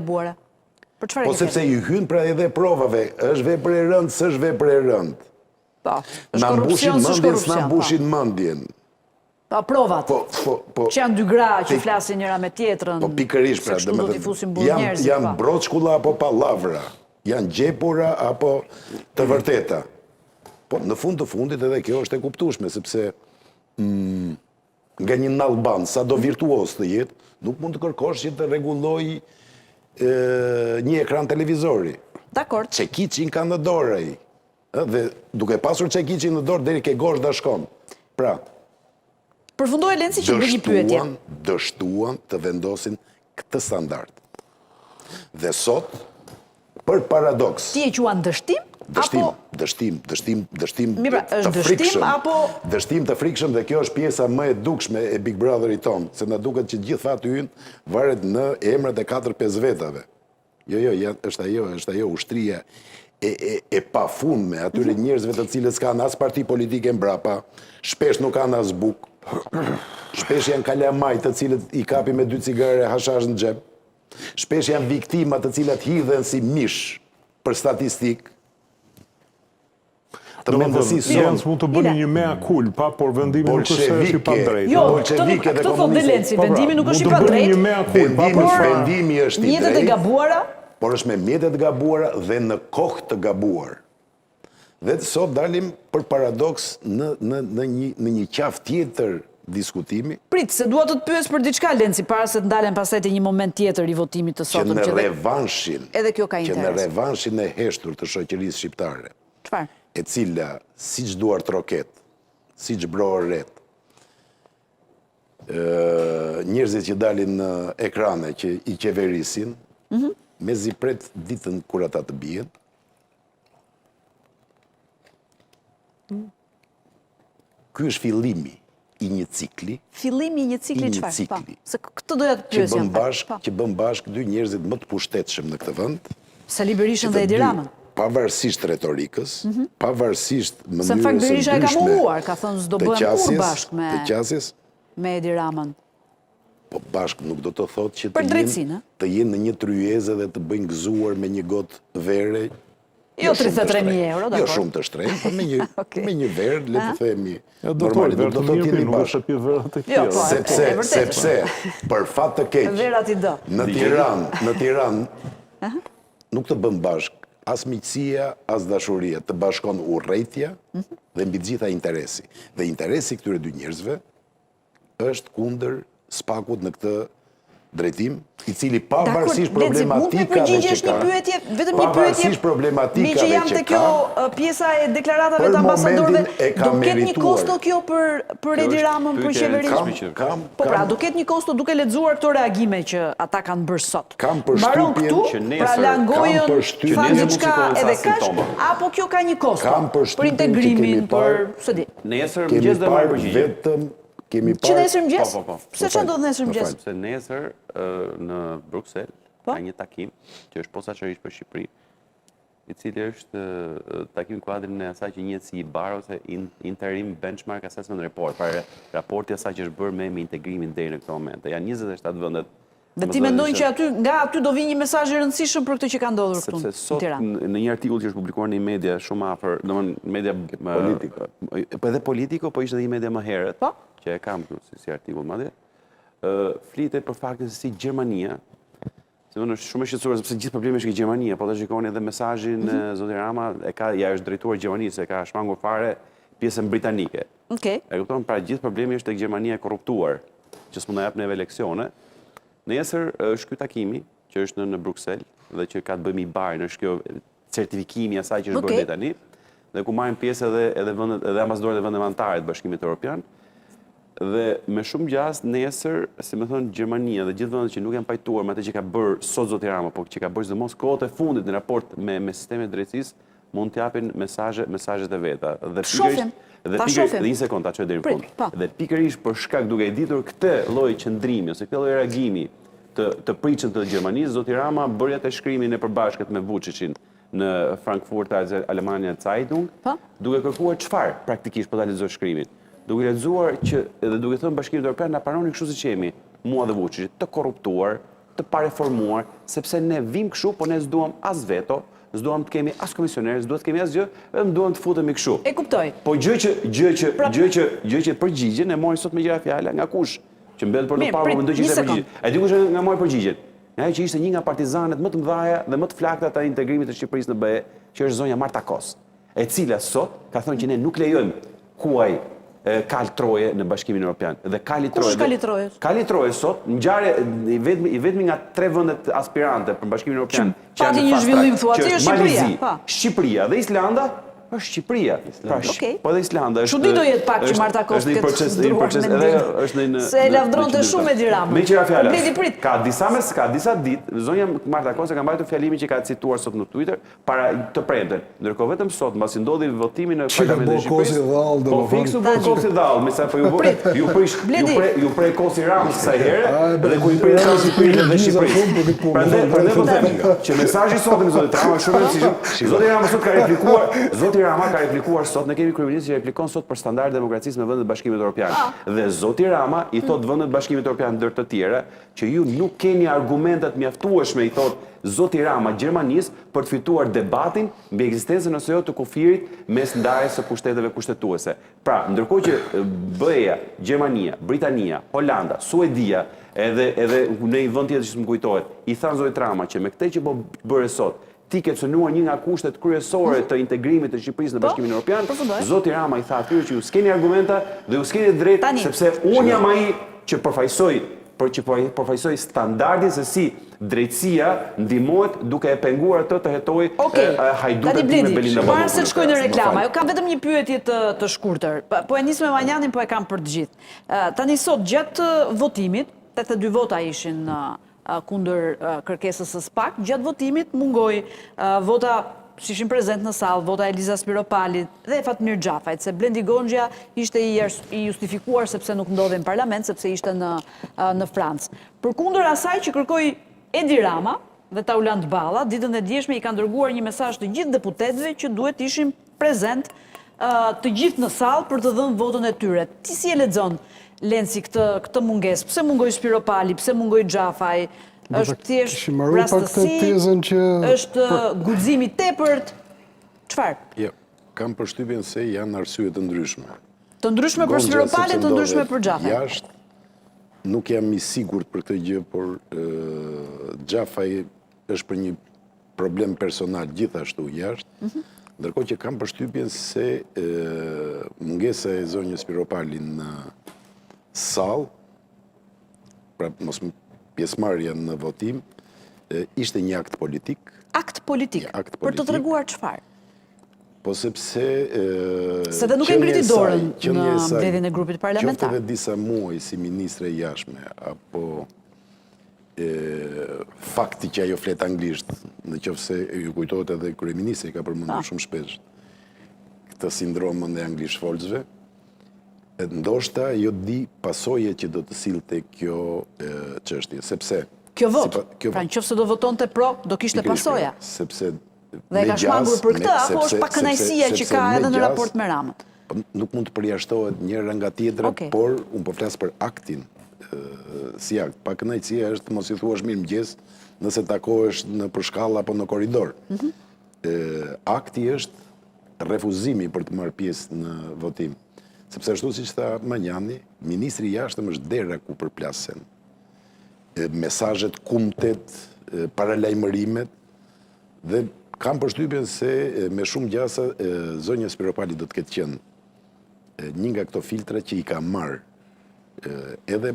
gabuara? Për çfarë? Po sepse ju hyn pra edhe provave, është vepër e rëndë, s'është vepër e rëndë. Po, është Na korrupsion, s'është korrupsion. Na mbushin mendjen. Po, provat. Që janë dy gra që flasin njëra me tjetrën. Po pikërisht pra, janë broçkulla apo pallavra, janë gjepura apo të vërteta. Po në fund të fundit edhe kjo është e kuptueshme, sepse nga një nallban, sa do virtuoz të jetë, nuk mund të kërkosh që të rregulloj një ekran televizori. Dakor. Çekiçin ka në dorë ai. Dhe duke pasur çekiçin në dorë deri ke gozhda shkon. Pra, përfundoi Lenci që bëj një pyetje. Dështuan të vendosin këtë standard. Dhe sot, për paradoks. Ti e quan dështim? Dështim të frikshëm. Dështim të frikshëm dhe kjo është pjesa më e dukshme e Big Brotherit ton, se na duket që gjithë fati ynë varet në emrat e 4-5 vetave. Jo, është ajo ushtria e pafundme atyre njerëzve të cilët s'kan as parti politike mbrapa, shpesh nuk kanë as buk, shpesh janë kalamaj të cilët i kapi me 2 cigare hashash në xhep, shpesh janë viktima të cilat hidhen si mish për statistik. Jens mund të bëni një mea culpa, por vendimi nuk është i padrejtë. Jo, këtë thot dhe Lenci, vendimi nuk është i padrejtë. Vendimi është i drejtë. Mjetet e gabuara? Por është me mjetet gabuara dhe në kohë të gabuar. Dhe sot dalim për paradoks në një qafë tjetër diskutimi. Prit, se dua të pyes për diçka Lenci, para se të ndalen pastaj te një moment tjetër i votimit të sotëm. Që në revanshin, edhe kjo ka interes. Që në revanshin e heshtur të shoqërisë shqiptare. Çfarë? E cila, siç duart roket, siç broër ret, njerëzit që dalin në ekrane që i qeverisin, me zipret ditën kur ata të bien. Ky është fillimi i një cikli. Fillimi i një cikli çfarë? Se këtë doja të pyesja. Që bën bashkë dy njerëzit më të pushtetshëm në këtë vend. Sali Berishën dhe Edi Ramën. Pavarësisht retorikës, pavarësisht mënyrës së ndryshme. Se në fakt Berisha e ka mohuar, ka thënë s'do bëhem kur bashkë me Edi Ramën. Po bashkë nuk do të thotë që të jenë në një tryezë dhe të bëjnë gëzuar me një gotë vere. Jo 33.000 euro, dakor. Jo shumë të shtrenjtë, po me një verë, le të themi. Normalisht do të thotë jeni bashkë. Sepse, për fat të keq, në Tiranë, nuk të bën bashkë as miqësia, as dashuria, të bashkon urrejtja dhe mbi gjitha interesi. Dhe interesi këtyre dy njerëzve është kundër spakut në këtë drejtim, i cili pavarësisht problematikave që ka, pavarësisht problematikave që ka, mi që jam të kjo pjesa e deklaratave të ambasadorve, do ketë një kosto kjo për Edi Ramën, për qeverinë? Po pra, do ketë një kosto duke lexuar këto reagime që ata kanë bërë sot. Mbaron këtu, pra langojën, thanë diçka edhe kaq, apo kjo ka një kosto për integrimin, për së di. Nesër mëngjes do marrë përgjigje. Që nesër mëngjes? Se që ndodhë nesër mëngjes? Se nesër në Bruxelles ka një takim që është posaçërisht për Shqipëri, i cili është takim kuadrin e asaj që njihet si IBAR ose Interim Benchmark Assessment Report, para raporti asaj që është bërë me integrimin deri në këtë moment. Janë 27 vendet. Dhe ti mendojnë që nga aty do vi një mesazh i rëndësishëm për këtë që ka ndodhur këtu në Tiranë? Sepse sot në një artikull që është publikuar në media shumë afër, domethënë media politike, po edhe politiko, po ishte edhe një media më herët, që e kam si artikull madje, flitet për faktin se si Gjermania, se unë është shumë e shqetësuar sepse gjithë problemi është ke Gjermania, po ta shikoni edhe mesazhin e zotit Rama, ja është drejtuar Gjermanisë, se ka shmangur fare pjesën britanike. E kupton, pra gjithë problemi është tek Gjermania e korruptuar, që s'mund na jap neve leksione. Nesër është ky takimi që është në Bruxelles dhe që ka të bëjë me IBAR, është kjo certifikimi i asaj që është bërë deri tani, dhe ku marrin pjesë edhe ambasadorët e vendeve anëtare të Bashkimit Evropian. Dhe me shumë gjast nesër, si më thonë, Gjermania dhe gjithë vendet që nuk janë pajtuar me atë që ka bërë sot zoti Rama, po që ka bërë sidomos kohët e fundit në raport me sistemin e drejtësisë, mund të japin mesazhet e veta. Dhe një sekond, ta çoj deri në fund. Dhe pikërisht për shkak duke i ditur këtë lloj qëndrimi ose këtë lloj reagimi të pritshëm të Gjermanisë, zoti Rama bëri atë shkrimin e përbashkët me Vučićin në Frankfurter Allgemeine Zeitung, duke kërkuar çfarë praktikisht po ta lexoj shkrimin. Duke lexuar që edhe duke thënë Bashkimit Evropian na pranoni kështu siç jemi, mua dhe Vučićit, të korruptuar, të pareformuar, sepse ne vim kështu, po ne s'duam as veto, s'duam të kemi as komisioner, s'duam të kemi as gjë, vetëm duam të futemi kështu. E kuptoj. Po gjë që përgjigjen e mori sot me gjëra fjala nga kush? Që mbet për të parë, mendoj që ishte përgjigje. E di kush nga mori përgjigjen? Nga që ishte një nga partizanet më të mëdhaja dhe më të flakta të integrimit të Shqipërisë në BE, që është zonja Marta Kos, e cila sot ka thënë që ne nuk lejojmë huaj Kali Troje në Bashkimin Evropian. Dhe Kali Troje. Kush Kali Troje? Kali Troje sot, ngjarje i vetmi nga 3 vendet aspirante për Bashkimin Evropian, që janë një zhvillim thua, që është Shqipëria. Shqipëria dhe Islanda është Shqipëria. Pra, po dhe Islanda është... Çudi do jetë pak që Marta Kos këtë zdruar mendim. Se e lavdronte shumë Edi Rama. Me qëra fjala, ka disa ditë, zonja Marta Kos e ka mbajtur fjalimin që ka cituar sot në Twitter para të premten. Ndërkohë vetëm sot, mbasi ndodhi votimi në Parlamentin e Shqipërisë, po fiksu bërë Kosi Dhall, me sa po ju prej Kosi Ramës kësaj here, dhe ku i prej Shqipërinë dhe Shqipërisë. Prandaj po them që mesazhi sot në zotin Rama shumë rëndësishëm. Zoti Rama sot ka replikuar, Zoti Rama ka replikuar sot, ne kemi kryeministin që replikon sot për standardet e demokracisë në vendet e Bashkimit Evropian. Dhe Zoti Rama i thot vendet e Bashkimit Evropian ndër të tjera që ju nuk keni argumentet mjaftueshme, i thot Zoti Rama Gjermanisë, për të fituar debatin mbi ekzistencën ose jo të kufirit mes ndarjes së pushteteve kushtetuese. Pra, ndërkohë që BE-ja, Gjermania, Britania, Holanda, Suedia, edhe në një vend tjetër që më kujtohet, i thanë Zoti Rama që me këtë që po bëre sot, ti ke cënuar një nga kushtet kryesore të integrimit të Shqipërisë në Bashkimin Evropian, Zoti Rama i tha atyre që ju s'keni argumenta dhe ju s'keni drejt, sepse unë jam ai që përfaqësoj standardin se si drejtësia ndihmohet duke e penguar atë të hetoj hajdutet me Belinda Ballukun. Para se të shkoj në reklama, jo kam vetëm një pyetje të shkurtër. Po e nis me Manjanin, po e kam për të gjithë. Tani sot gjatë votimit, 82 vota ishin kundër kërkesës së SPAK, gjatë votimit mungoj vota që ishin prezent në sallë, vota Eliza Spiropalit dhe Fatmir Xhafajt, se Blendi Gonxha ishte i justifikuar sepse nuk ndodhe në parlament, sepse ishte në Francë. Përkundër asaj që kërkoi Edi Rama dhe Taulant Balla, ditën e djeshme i ka dërguar një mesazh të gjithë deputetëve që duhet ishin prezent të gjithë në sallë për të dhënë votën e tyre. Ti si e lexon Lenci këtë mungesë? Pse mungoj Spiropali, pse mungoj Xhafaj? Është thjesht rastësi, është guximi tepërt, çfarë? Jo, kam përshtypjen se janë arsye të ndryshme. Të ndryshme për Spiropalin, të ndryshme për Xhafaj. Jashtë, nuk jam i sigurt për këtë gjë, por Xhafaj është për një problem personal gjithashtu jashtë, ndërkohë që kam përshtypjen se mungesa e zonjës Spiropali në sallë, pra mos pjesëmarrja në votim, ishte një akt politik. Akt politik? Për të treguar çfarë? Po sepse... Se dhe nuk e ngriti dorën në mbledhjen e grupit parlamentar. Qoftë edhe disa muaj si ministre jashtme, apo fakti që ajo flet anglisht, në qoftë se ju kujtohet edhe kryeministri ka përmendur shumë shpesh këtë sindromën e anglishfolzve, ndoshta jo di pasoje që do të sillte kjo çështje, sepse... Kjo vot, pra në qoftë se do votonte pro, do kishte pasoja. Sepse... Dhe e ka shmangur për këtë, apo është pa kënaqësia që ka edhe në raport me Ramën? Nuk mund të përjashtohet njëra nga tjetra, por unë po flas për aktin si akt. Pa kënaqësia është mos i thuash mirëmëngjes nëse takohesh në përshkallë apo në korridor. Akti është refuzimi për të marrë pjesë në votim. Sepse ashtu siç tha Manjani, ministri i jashtëm është dera ku përplasen mesazhet, kumtet, paralajmërimet, dhe kam përshtypjen se me shumë gjasa zonja Spiropali do të ketë qenë një nga këto filtra që i ka marrë edhe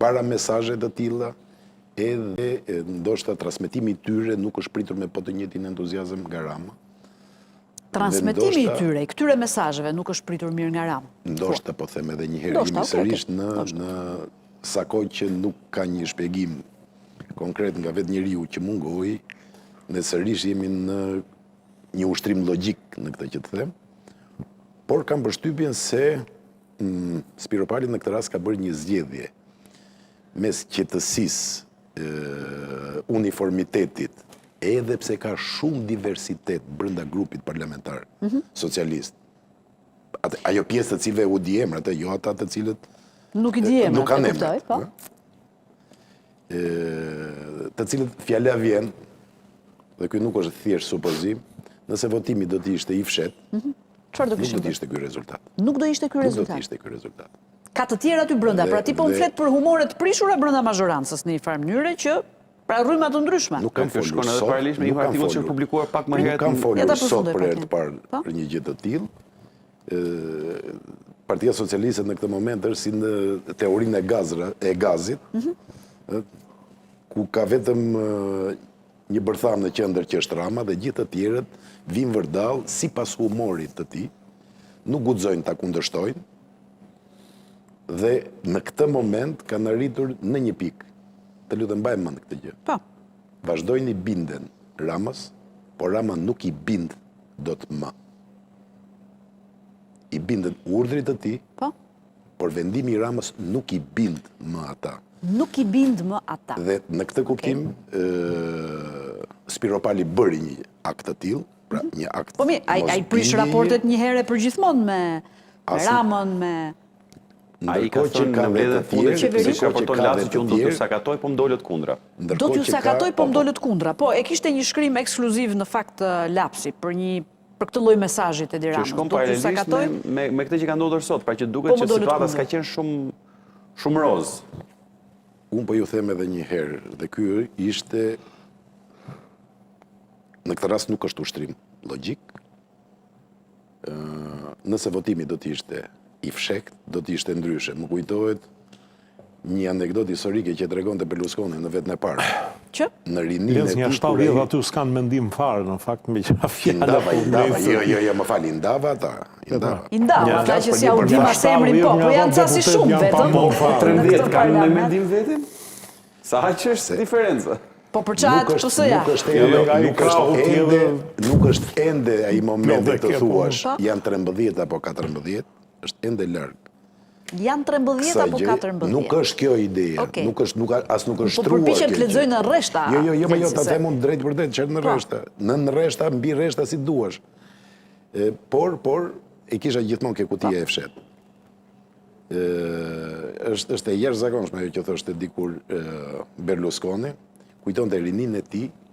para mesazhe të tilla, edhe ndoshta transmetimi i tyre nuk është pritur me po të njëjtin entuziazëm nga Rama. Transmetimi i tyre, i këtyre mesazheve nuk është pritur mirë nga Rama. Ndoshta po them edhe një herë, jemi sërish në sa kohë që nuk ka një shpjegim konkret nga vetë njeriu që mungoi, ne sërish jemi në një ushtrim logjik në këtë që të them, por kam përshtypjen se Spiropali në këtë rast ka bërë një zgjedhje mes qetësisë, uniformitetit, edhe pse ka shumë diversitet brenda grupit parlamentar socialist. Ajo pjesë të cilëve u di emrat, jo ata të cilët nuk i di emrat, nuk kanë emrat. të cilët fjala vjen, dhe ky nuk është thjesht supozim, nëse votimi do të ishte i fshet, Çfarë do nuk kishim? do të ishte ky rezultat. Nuk do ishte ky Nuk do rezultat. të ishte ky rezultat. Ka të tjera aty brenda, pra ti po më flet për humore të prishura brenda mazhorancës në një farë mënyre që pra rryma të ndryshme. Nuk kam Kjo folur shkon edhe sot, paralelisht me një artikull që është publikuar pak më Nuk herët. kam Ja, folur ta sot përfundoj për herë pak të parë Po? për një gjë të tillë. Partia Socialiste në këtë moment është si në teorinë e gazit, ku ka vetëm një bërtham në qendër që është Rama dhe gjithë të tjerët vinë vërdall sipas humorit të tij, nuk guxojnë ta kundërshtojnë dhe në këtë moment kanë arritur në një pikë. Të lutem mbaj mend këtë gjë. Po. Vazhdojnë i binden Ramës, por Rama nuk i bind dot më. I binden urdhrit të tij, Po. por vendimi i Ramës nuk i bind më ata. Nuk i bind më ata. Dhe në këtë kuptim, Spiropali bëri një akt të tillë, pra një akt. Po mirë, ai prish raportet një herë për gjithmonë me Ramën, me Ai ka thënë në mbledhjet fundit qeverisë, që raporton Laci që unë do t'ju sakatoj, po më dolët kundra. do t'ju sakatoj, po më dolët kundra. Po, e kishte një shkrim ekskluziv në fakt Lapsi për këtë lloj mesazhi te Që Ramës. shkon Do t'ju paralelisht sakatoj. me këtë që ka ndodhur sot, pra që duket Po, më që dolët situata kundra. s'ka qenë shumë roz. Unë po ju them edhe një herë, dhe ky ishte, në këtë rast nuk është ushtrim logjik. Nëse votimi do të ishte i fshekt, do të ishte ndryshe. Më kujtohet një anekdot historike që tregonte Berlusconi në vetën e parë. Që? Në rinin e Lezë tij nga 70 aty s'kanë mendim fare, në fakt me qëra fjalla. Indava, jo, më fal, indava ata. I ndava, ka që si audima semrin po, po janë ca si shumë vetëm. Po 13 kanë me mendim vetin? Sa që është diferenca? Po për qatë PS-ja. Nuk është ende ai momenti të thuash, Po. janë 13 apo 14, është ende larg. Janë 13 apo 14? Nuk është kjo ideja, Okej. nuk është Po shtruar. përpiqen të lexoj në rreshta. Jo, ta them unë drejt për drejt, çfarë në rreshta. Në rreshta, mbi rreshta si duash. Por e kisha gjithmonë ke kutia e fshet. Është e jashtëzakonshme ajo që thoshte dikur Berlusconi, kujtonte rinin e tij